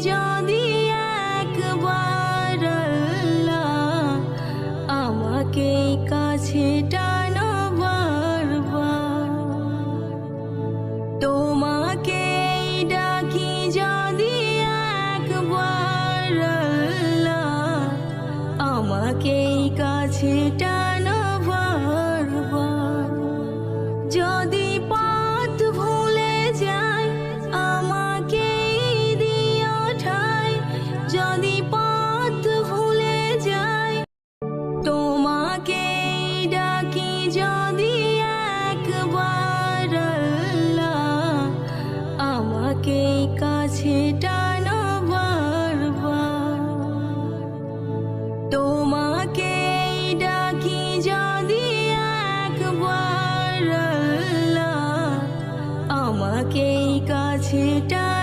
যদি একবার আল্লাহ আমাকে কাছে টানো বারবার, তোমাকে ডাকি যদি একবার আল্লাহ আমাকে কাছে টানো বারবার। যদি পথ ভুলে যাই আমাকে দিও ঠাই, যদি পথ ভুলে যাই তোমাকে ডাকি যদি একবার আল্লাহ আমাকে কাছে টানো বারবার, তোমাকে ডাকি যদি একবার আল্লাহ আমাকে কাছে টানো